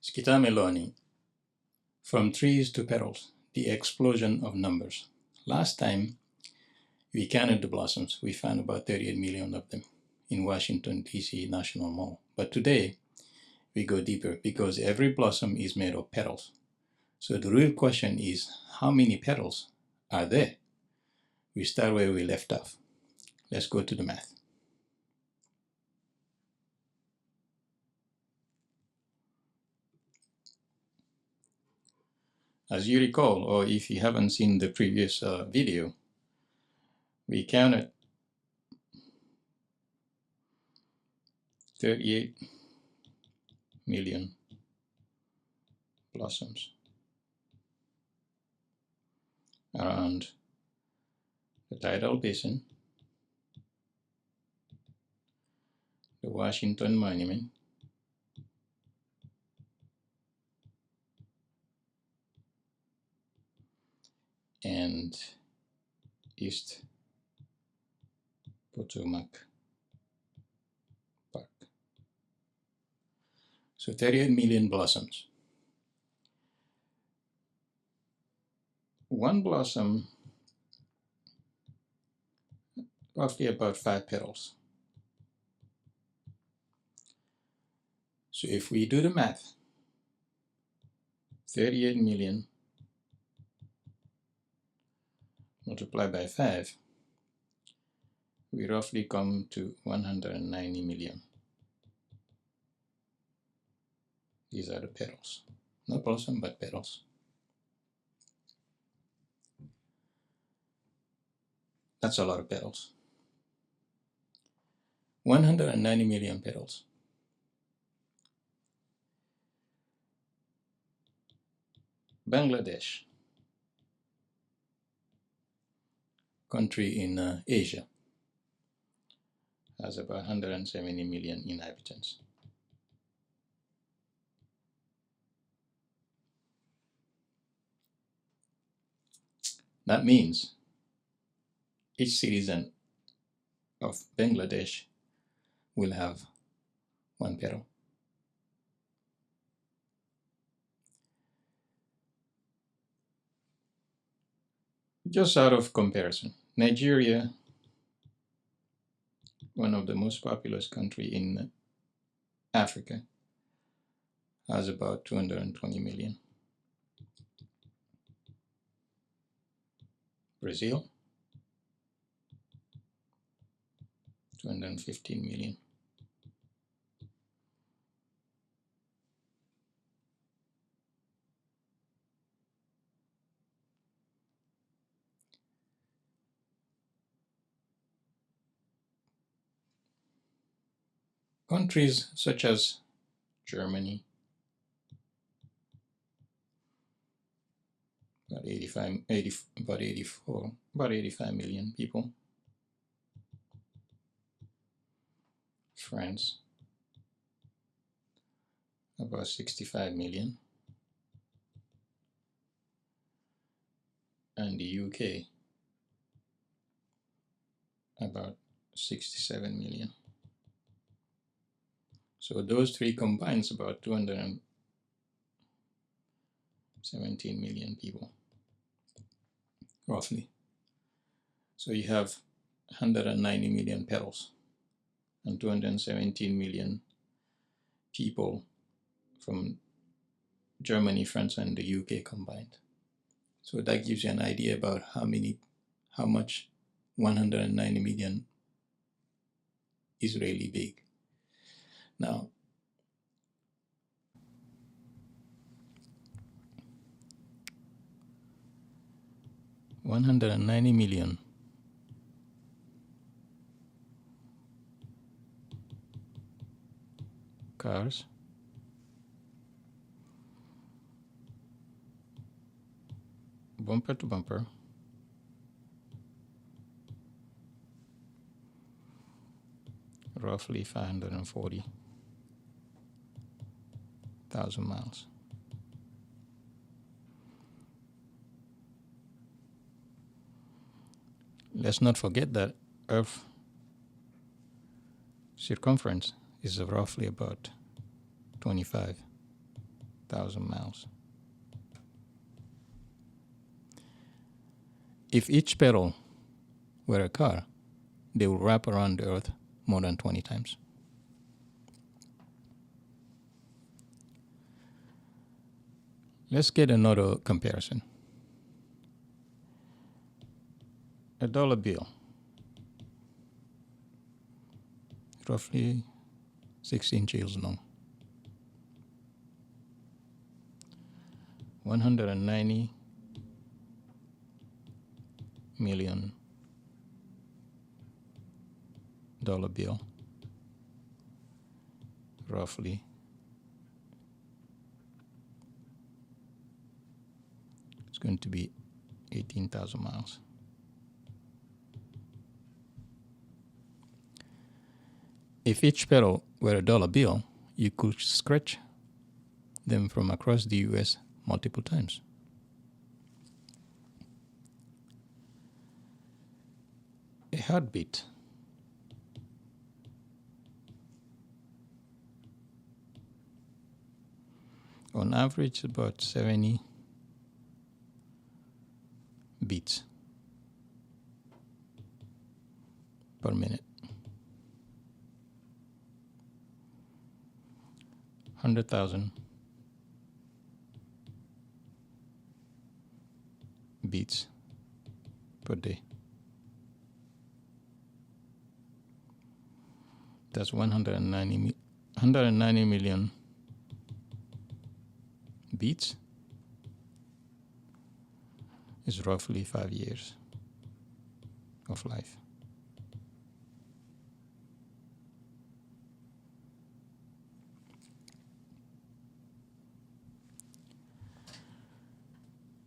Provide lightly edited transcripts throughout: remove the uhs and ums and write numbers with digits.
Scitame Learning. From trees to petals, the explosion of numbers. Last time we counted the blossoms, we found about 38 million of them in Washington, D.C. National Mall. But today we go deeper because every blossom is made of petals. So the real question is, how many petals are there? We start where we left off. Let's go to the math. As you recall, or if you haven't seen the previous video, we counted 38 million blossoms around the tidal basin, the Washington Monument, and East Potomac Park. So 38 million blossoms. One blossom, roughly about 5 petals. So if we do the math, 38 million multiplied by 5, we roughly come to 190 million. These are the petals. Not blossom, but petals. That's a lot of petals. 190 million petals. Bangladesh, country in Asia, has about 170 million inhabitants. That means each citizen of Bangladesh will have one petal. Just out of comparison, Nigeria, one of the most populous countries in Africa, has about 220 million. Brazil, 215 million. Countries such as Germany, about 85 million people. France, about 65 million. And the UK, about 67 million. So those three combines about 217 million people, roughly. So you have 190 million petals and 217 million people from Germany, France, and the UK combined. So that gives you an idea about how much 190 million is really big. Now, $190 million cars, bumper to bumper, roughly 540,000 miles. Let's not forget that Earth circumference is roughly about 25 thousand miles. If each petal were a car, they would wrap around the Earth more than 20 times. Let's get another comparison. A dollar bill, roughly 6 inches long. 190 million dollar bill, roughly it's going to be 18,000 miles. If each petal were a dollar bill, you could scratch them from across the US multiple times. A heartbeat. On average, about 70 beats per minute. 100,000 beats per day. That's 190 million beats is roughly 5 years of life.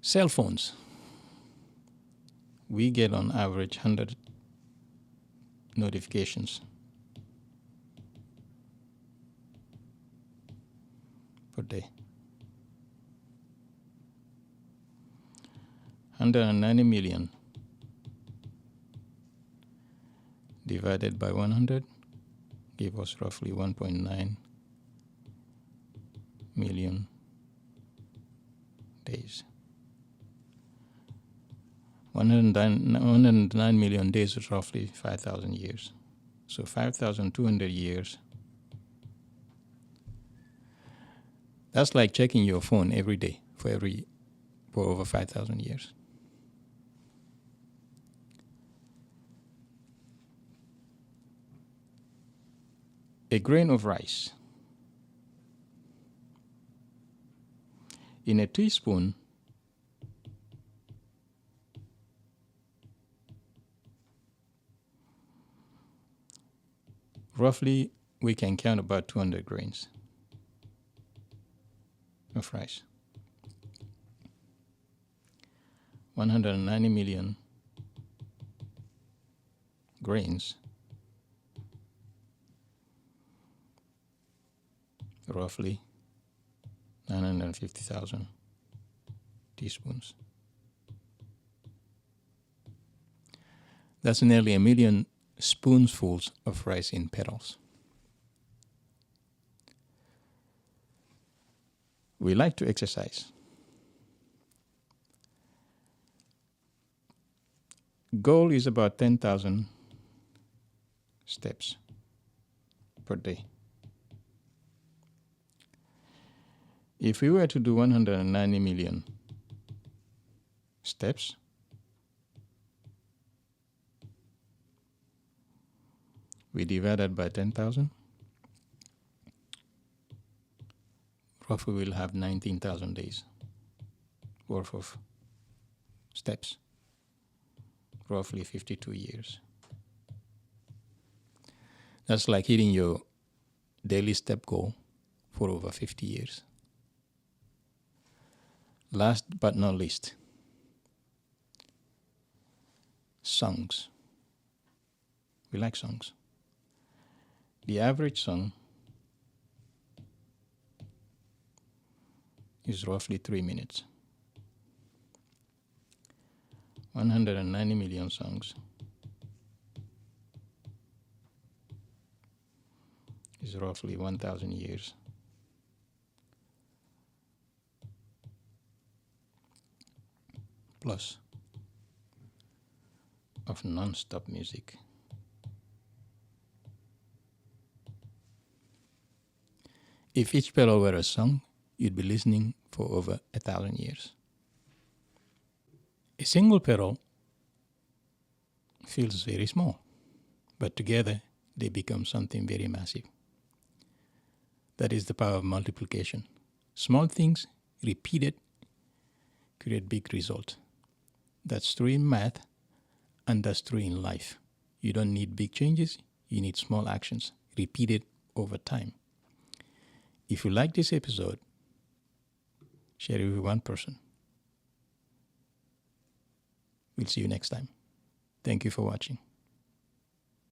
Cell phones. We get on average 100 notifications per day. 190 million divided by 100 give us roughly 1.9 million days. 109 million days is roughly 5,000 years. So 5,200 years. That's like checking your phone every day for over 5,000 years. A grain of rice. In a teaspoon, roughly we can count about 200 grains of rice. 190 million grains, roughly 950,000 teaspoons. That's nearly 1 million spoonfuls of rice in petals. We like to exercise. Goal is about 10,000 steps per day. If we were to do 190 million steps, we divide that by 10,000, roughly we'll have 19,000 days worth of steps, roughly 52 years. That's like hitting your daily step goal for over 50 years. Last but not least, songs. We like songs. The average song is roughly 3 minutes. 190 million songs is roughly 1,000 years plus of non-stop music. If each petal were a song, you'd be listening for over 1,000 years. A single petal feels very small, but together they become something very massive. That is the power of multiplication. Small things repeated create big results. That's true in math, and that's true in life. You don't need big changes, you need small actions repeated over time. If you like this episode, share it with one person. We'll see you next time. Thank you for watching.